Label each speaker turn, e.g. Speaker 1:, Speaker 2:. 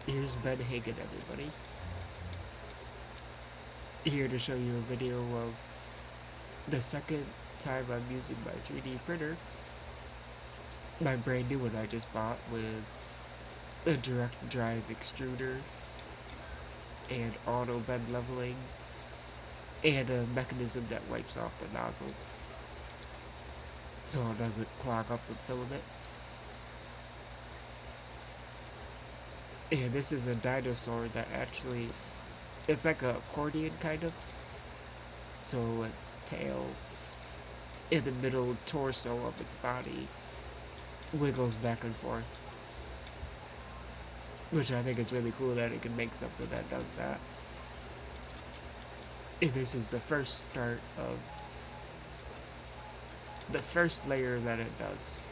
Speaker 1: Here's Ben Hagen, everybody. Here to show you a video of the second time I'm using my 3D printer. My brand new one I just bought with a direct drive extruder and auto bed leveling and a mechanism that wipes off the nozzle so it doesn't clog up with filament. And this is a dinosaur that actually, it's like a accordion kind of. So its tail in the middle torso of its body wiggles back and forth. Which I think is really cool that it can make something that does that. And this is the first start of the first layer that it does.